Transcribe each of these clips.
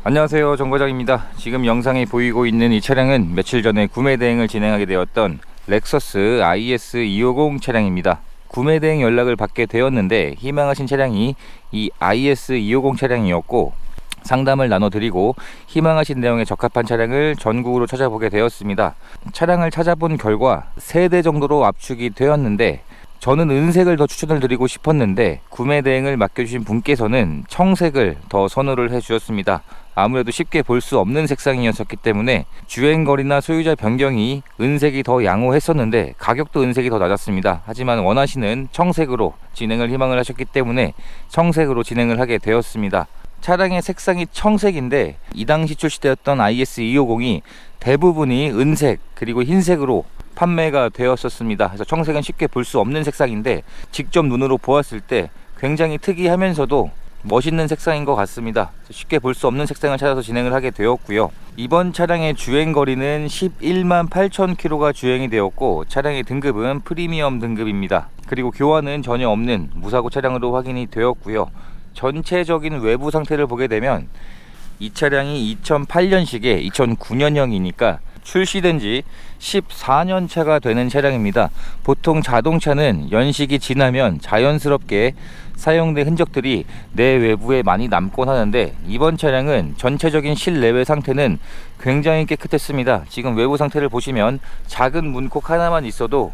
안녕하세요, 정과장입니다. 지금 영상에 보이고 있는 이 차량은 며칠 전에 구매 대행을 진행하게 되었던 렉서스 IS250 차량입니다. 구매 대행 연락을 받게 되었는데 희망하신 차량이 이 IS250 차량이었고, 상담을 나눠드리고 희망하신 내용에 적합한 차량을 전국으로 찾아보게 되었습니다. 차량을 찾아본 결과 3대 정도로 압축이 되었는데, 저는 은색을 더 추천을 드리고 싶었는데 구매 대행을 맡겨주신 분께서는 청색을 더 선호를 해주셨습니다. 아무래도 쉽게 볼 수 없는 색상이었기 때문에 주행거리나 소유자 변경이 은색이 더 양호했었는데 가격도 은색이 더 낮았습니다. 하지만 원하시는 청색으로 진행을 희망을 하셨기 때문에 청색으로 진행을 하게 되었습니다. 차량의 색상이 청색인데 이 당시 출시되었던 IS250이 대부분이 은색 그리고 흰색으로 판매가 되었었습니다. 그래서 청색은 쉽게 볼 수 없는 색상인데 직접 눈으로 보았을 때 굉장히 특이하면서도 멋있는 색상인 것 같습니다. 쉽게 볼 수 없는 색상을 찾아서 진행을 하게 되었고요. 이번 차량의 주행거리는 11만 8천 km가 주행이 되었고, 차량의 등급은 프리미엄 등급입니다. 그리고 교환은 전혀 없는 무사고 차량으로 확인이 되었고요. 전체적인 외부 상태를 보게 되면 이 차량이 2008년식에 2009년형이니까 출시된 지 14년 차가 되는 차량입니다. 보통 자동차는 연식이 지나면 자연스럽게 사용된 흔적들이 내 외부에 많이 남곤 하는데, 이번 차량은 전체적인 실내외 상태는 굉장히 깨끗했습니다. 지금 외부 상태를 보시면 작은 문콕 하나만 있어도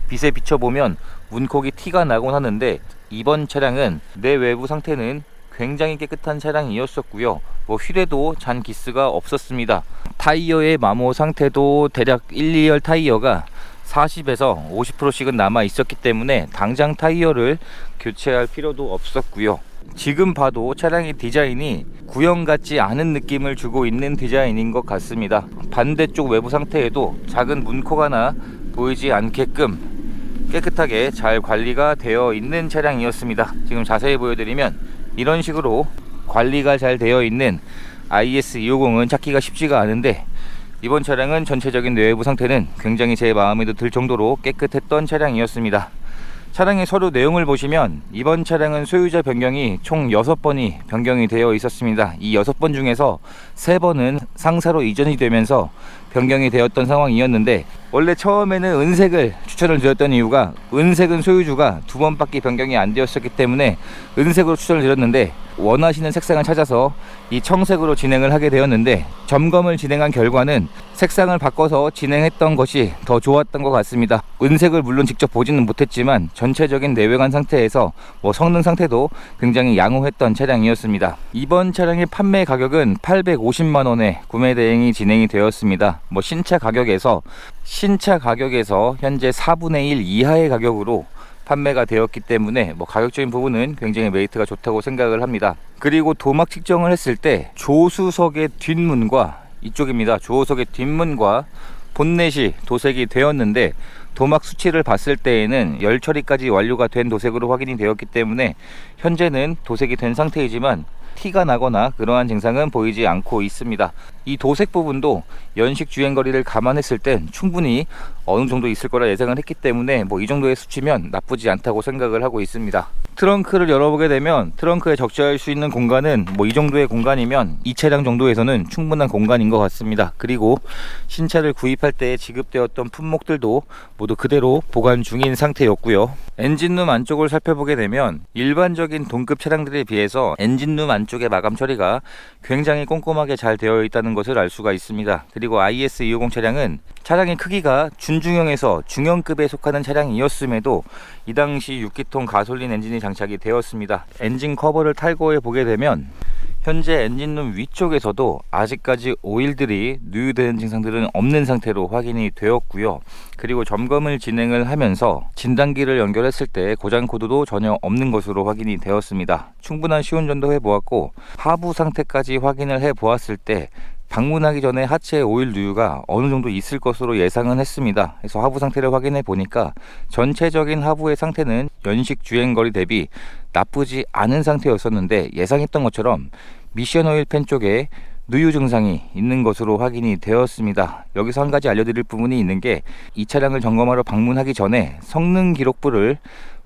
빛에 비춰보면 문콕이 티가 나곤 하는데, 이번 차량은 내 외부 상태는 굉장히 깨끗한 차량이었었고요. 휠에도 잔 기스가 없었습니다. 타이어의 마모 상태도 대략 1, 2열 타이어가 40에서 50%씩은 남아 있었기 때문에 당장 타이어를 교체할 필요도 없었고요. 지금 봐도 차량의 디자인이 구형 같지 않은 느낌을 주고 있는 디자인인 것 같습니다. 반대쪽 외부 상태에도 작은 문콕 하나 보이지 않게끔 깨끗하게 잘 관리가 되어 있는 차량이었습니다. 지금 자세히 보여드리면 이런 식으로 관리가 잘 되어 있는 IS250은 찾기가 쉽지가 않은데, 이번 차량은 전체적인 내외부 상태는 굉장히 제 마음에도 들 정도로 깨끗했던 차량이었습니다. 차량의 서류 내용을 보시면 이번 차량은 소유자 변경이 총 6번이 변경이 되어 있었습니다. 이 6번 중에서 3번은 상사로 이전이 되면서 변경이 되었던 상황이었는데, 원래 처음에는 은색을 추천을 드렸던 이유가 은색은 소유주가 2번밖에 변경이 안 되었었기 때문에 은색으로 추천을 드렸는데, 원하시는 색상을 찾아서 이 청색으로 진행을 하게 되었는데, 점검을 진행한 결과는 색상을 바꿔서 진행했던 것이 더 좋았던 것 같습니다. 은색을 물론 직접 보지는 못했지만 전체적인 내외관 상태에서 성능 상태도 굉장히 양호했던 차량이었습니다. 이번 차량의 판매 가격은 850만원에 구매 대행이 진행이 되었습니다. 신차 가격에서 현재 4분의 1 이하의 가격으로 판매가 되었기 때문에 가격적인 부분은 굉장히 메리트가 좋다고 생각을 합니다. 그리고 도막 측정을 했을 때 조수석의 뒷문과 이쪽입니다. 조수석의 뒷문과 본넷이 도색이 되었는데, 도막 수치를 봤을 때에는 열 처리까지 완료가 된 도색으로 확인이 되었기 때문에 현재는 도색이 된 상태이지만 티가 나거나 그러한 증상은 보이지 않고 있습니다. 이 도색 부분도 연식 주행거리를 감안했을 땐 충분히 어느 정도 있을 거라 예상을 했기 때문에 이 정도의 수치면 나쁘지 않다고 생각을 하고 있습니다. 트렁크를 열어보게 되면 트렁크에 적재할 수 있는 공간은 이 정도의 공간이면 이 차량 정도에서는 충분한 공간인 것 같습니다. 그리고 신차를 구입할 때 지급되었던 품목들도 모두 그대로 보관 중인 상태였고요. 엔진룸 안쪽을 살펴보게 되면 일반적인 동급 차량들에 비해서 엔진룸 안쪽의 마감 처리가 굉장히 꼼꼼하게 잘 되어 있다는 것을 알 수가 있습니다. 그리고 IS250 차량은 차량의 크기가 준중형에서 중형급에 속하는 차량이었음에도 이 당시 6기통 가솔린 엔진이 장착이 되었습니다. 엔진 커버를 탈거해 보게 되면 현재 엔진룸 위쪽에서도 아직까지 오일들이 누유되는 증상들은 없는 상태로 확인이 되었고요. 그리고 점검을 진행을 하면서 진단기를 연결했을 때 고장 코드도 전혀 없는 것으로 확인이 되었습니다. 충분한 시운전도 해보았고, 하부 상태까지 확인을 해보았을 때 방문하기 전에 하체 오일 누유가 어느 정도 있을 것으로 예상은 했습니다. 그래서 하부 상태를 확인해 보니까 전체적인 하부의 상태는 연식 주행거리 대비 나쁘지 않은 상태였었는데, 예상했던 것처럼 미션 오일 팬 쪽에 누유 증상이 있는 것으로 확인이 되었습니다. 여기서 한 가지 알려드릴 부분이 있는 게, 이 차량을 점검하러 방문하기 전에 성능 기록부를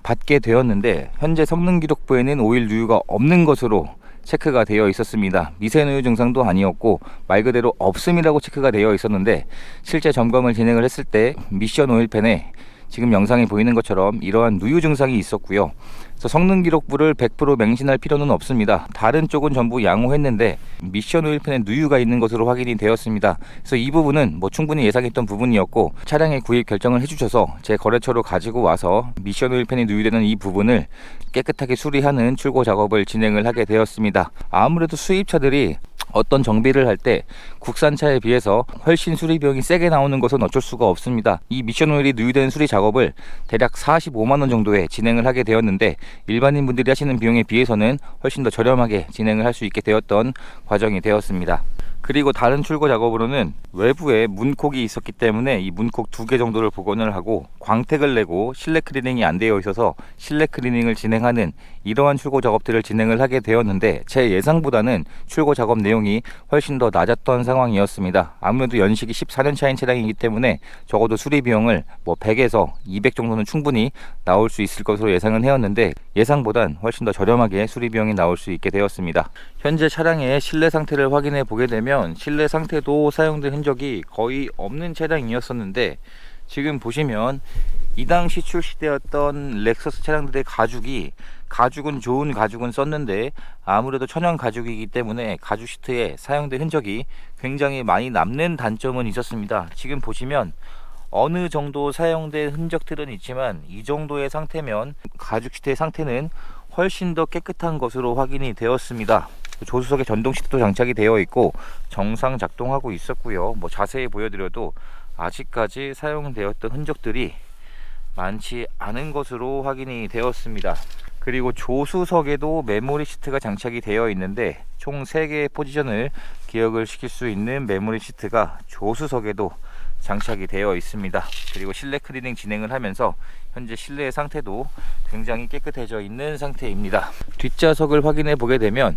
받게 되었는데 현재 성능 기록부에는 오일 누유가 없는 것으로 체크가 되어 있었습니다. 미세누유 증상도 아니었고 말 그대로 없음이라고 체크가 되어 있었는데, 실제 점검을 진행을 했을 때 미션 오일팬에 지금 영상에 보이는 것처럼 이러한 누유 증상이 있었고요. 그래서 성능 기록부를 100% 맹신할 필요는 없습니다. 다른 쪽은 전부 양호했는데 미션 오일팬에 누유가 있는 것으로 확인이 되었습니다. 그래서 이 부분은 충분히 예상했던 부분이었고, 차량의 구입 결정을 해주셔서 제 거래처로 가지고 와서 미션 오일팬이 누유되는 이 부분을 깨끗하게 수리하는 출고 작업을 진행을 하게 되었습니다. 아무래도 수입차들이 어떤 정비를 할 때 국산차에 비해서 훨씬 수리 비용이 세게 나오는 것은 어쩔 수가 없습니다. 이 미션 오일이 누유된 수리 작업을 대략 45만원 정도에 진행을 하게 되었는데, 일반인 분들이 하시는 비용에 비해서는 훨씬 더 저렴하게 진행을 할 수 있게 되었던 과정이 되었습니다. 그리고 다른 출고 작업으로는 외부에 문콕이 있었기 때문에 이 문콕 2개 정도를 복원을 하고 광택을 내고 실내 클리닝이 안 되어 있어서 실내 클리닝을 진행하는 이러한 출고 작업들을 진행을 하게 되었는데, 제 예상보다는 출고 작업 내용이 훨씬 더 낮았던 상황이었습니다. 아무래도 연식이 14년 차인 차량이기 때문에 적어도 수리 비용을 100에서 200 정도는 충분히 나올 수 있을 것으로 예상은 해왔는데, 예상보단 훨씬 더 저렴하게 수리 비용이 나올 수 있게 되었습니다. 현재 차량의 실내 상태를 확인해 보게 되면 실내 상태도 사용된 흔적이 거의 없는 차량이었었는데, 지금 보시면 이 당시 출시되었던 렉서스 차량들의 가죽은 좋은 가죽은 썼는데 아무래도 천연 가죽이기 때문에 가죽 시트에 사용된 흔적이 굉장히 많이 남는 단점은 있었습니다. 지금 보시면 어느 정도 사용된 흔적들은 있지만 이 정도의 상태면 가죽 시트의 상태는 훨씬 더 깨끗한 것으로 확인이 되었습니다. 조수석에 전동 시트도 장착이 되어 있고 정상 작동하고 있었고요. 자세히 보여드려도 아직까지 사용되었던 흔적들이 많지 않은 것으로 확인이 되었습니다. 그리고 조수석에도 메모리 시트가 장착이 되어 있는데 총 3개의 포지션을 기억을 시킬 수 있는 메모리 시트가 조수석에도 장착이 되어 있습니다. 그리고 실내 클리닝 진행을 하면서 현재 실내의 상태도 굉장히 깨끗해져 있는 상태입니다. 뒷좌석을 확인해 보게 되면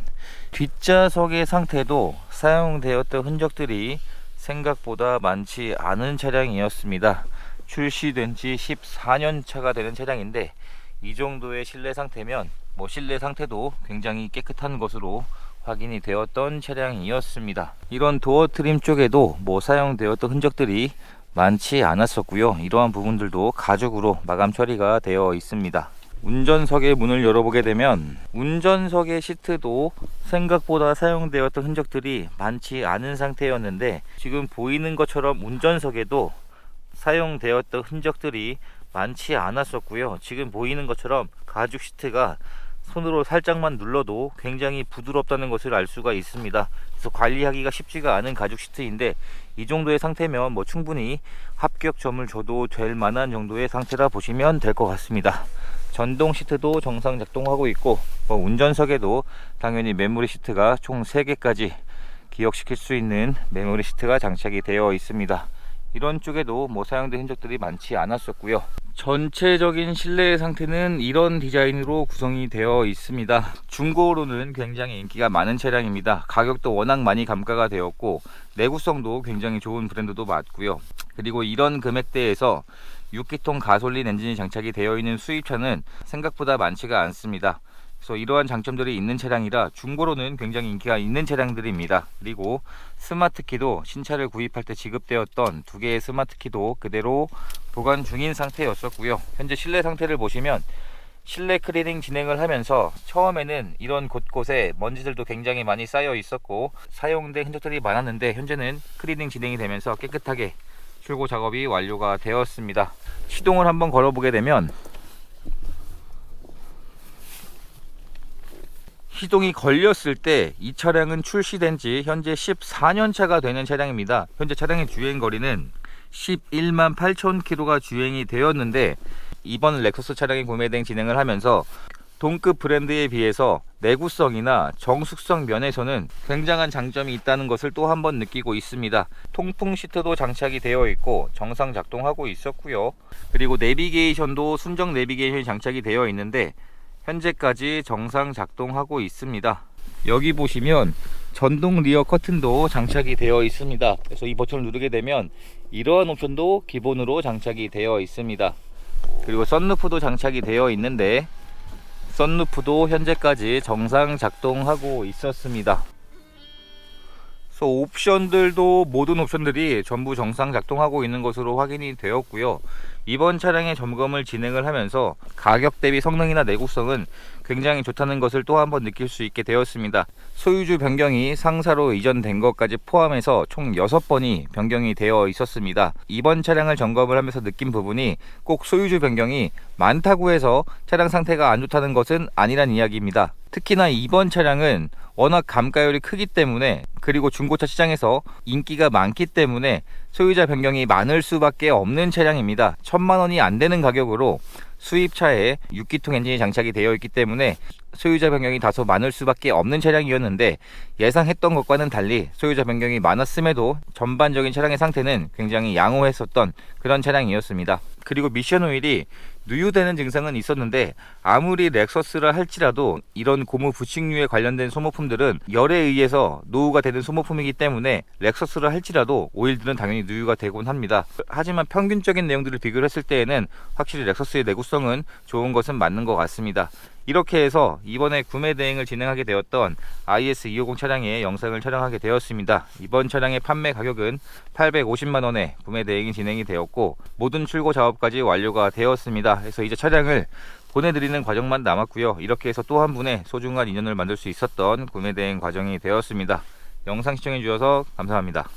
뒷좌석의 상태도 사용되었던 흔적들이 생각보다 많지 않은 차량이었습니다. 출시된 지 14년 차가 되는 차량인데 이 정도의 실내 상태면 실내 상태도 굉장히 깨끗한 것으로 확인이 되었던 차량이었습니다. 이런 도어 트림 쪽에도 사용되었던 흔적들이 많지 않았었고요. 이러한 부분들도 가죽으로 마감 처리가 되어 있습니다. 운전석의 문을 열어보게 되면 운전석의 시트도 생각보다 사용되었던 흔적들이 많지 않은 상태였는데, 지금 보이는 것처럼 운전석에도 사용되었던 흔적들이 많지 않았었고요. 지금 보이는 것처럼 가죽 시트가 손으로 살짝만 눌러도 굉장히 부드럽다는 것을 알 수가 있습니다. 그래서 관리하기가 쉽지가 않은 가죽 시트인데 이 정도의 상태면 충분히 합격점을 줘도 될 만한 정도의 상태라 보시면 될 것 같습니다. 전동 시트도 정상 작동하고 있고 운전석에도 당연히 메모리 시트가 총 3개까지 기억시킬 수 있는 메모리 시트가 장착이 되어 있습니다. 이런 쪽에도 사용된 흔적들이 많지 않았었고요. 전체적인 실내 상태는 이런 디자인으로 구성이 되어 있습니다. 중고로는 굉장히 인기가 많은 차량입니다. 가격도 워낙 많이 감가가 되었고 내구성도 굉장히 좋은 브랜드도 맞고요. 그리고 이런 금액대에서 6기통 가솔린 엔진이 장착이 되어 있는 수입차는 생각보다 많지가 않습니다. 그래서 이러한 장점들이 있는 차량이라 중고로는 굉장히 인기가 있는 차량들입니다. 그리고 스마트키도 신차를 구입할 때 지급되었던 2개의 스마트키도 그대로 보관 중인 상태였었고요. 현재 실내 상태를 보시면 실내 클리닝 진행을 하면서 처음에는 이런 곳곳에 먼지들도 굉장히 많이 쌓여 있었고 사용된 흔적들이 많았는데, 현재는 클리닝 진행이 되면서 깨끗하게 출고 작업이 완료가 되었습니다. 시동을 한번 걸어보게 되면 시동이 걸렸을 때 이 차량은 출시된 지 현재 14년 차가 되는 차량입니다. 현재 차량의 주행거리는 11만 8천 km가 주행이 되었는데, 이번 렉서스 차량의 구매 대행 진행을 하면서 동급 브랜드에 비해서 내구성이나 정숙성 면에서는 굉장한 장점이 있다는 것을 또 한 번 느끼고 있습니다. 통풍 시트도 장착이 되어 있고 정상 작동하고 있었고요. 그리고 내비게이션도 순정 내비게이션이 장착이 되어 있는데 현재까지 정상 작동하고 있습니다. 여기 보시면 전동 리어 커튼도 장착이 되어 있습니다. 그래서 이 버튼을 누르게 되면 이러한 옵션도 기본으로 장착이 되어 있습니다. 그리고 썬루프도 장착이 되어 있는데 썬루프도 현재까지 정상 작동하고 있었습니다. 그래서 옵션들도 모든 옵션들이 전부 정상 작동하고 있는 것으로 확인이 되었고요. 이번 차량의 점검을 진행을 하면서 가격 대비 성능이나 내구성은 굉장히 좋다는 것을 또 한 번 느낄 수 있게 되었습니다. 소유주 변경이 상사로 이전된 것까지 포함해서 총 6번이 변경이 되어 있었습니다. 이번 차량을 점검을 하면서 느낀 부분이 꼭 소유주 변경이 많다고 해서 차량 상태가 안 좋다는 것은 아니란 이야기입니다. 특히나 이번 차량은 워낙 감가율이 크기 때문에, 그리고 중고차 시장에서 인기가 많기 때문에 소유자 변경이 많을 수밖에 없는 차량입니다. 1000만 원이 안 되는 가격으로 수입차에 6기통 엔진이 장착이 되어 있기 때문에 소유자 변경이 다소 많을 수밖에 없는 차량이었는데, 예상했던 것과는 달리 소유자 변경이 많았음에도 전반적인 차량의 상태는 굉장히 양호했었던 그런 차량이었습니다. 그리고 미션 오일이 누유되는 증상은 있었는데, 아무리 렉서스라 할지라도 이런 고무 부식류에 관련된 소모품들은 열에 의해서 노후가 되는 소모품이기 때문에 렉서스라 할지라도 오일들은 당연히 누유가 되곤 합니다. 하지만 평균적인 내용들을 비교를 했을 때에는 확실히 렉서스의 내구성은 좋은 것은 맞는 것 같습니다. 이렇게 해서 이번에 구매 대행을 진행하게 되었던 IS250 차량의 영상을 촬영하게 되었습니다. 이번 차량의 판매 가격은 850만원에 구매 대행이 진행이 되었고, 모든 출고 작업까지 완료가 되었습니다. 그래서 이제 차량을 보내드리는 과정만 남았고요. 이렇게 해서 또 한 분의 소중한 인연을 만들 수 있었던 구매 대행 과정이 되었습니다. 영상 시청해 주셔서 감사합니다.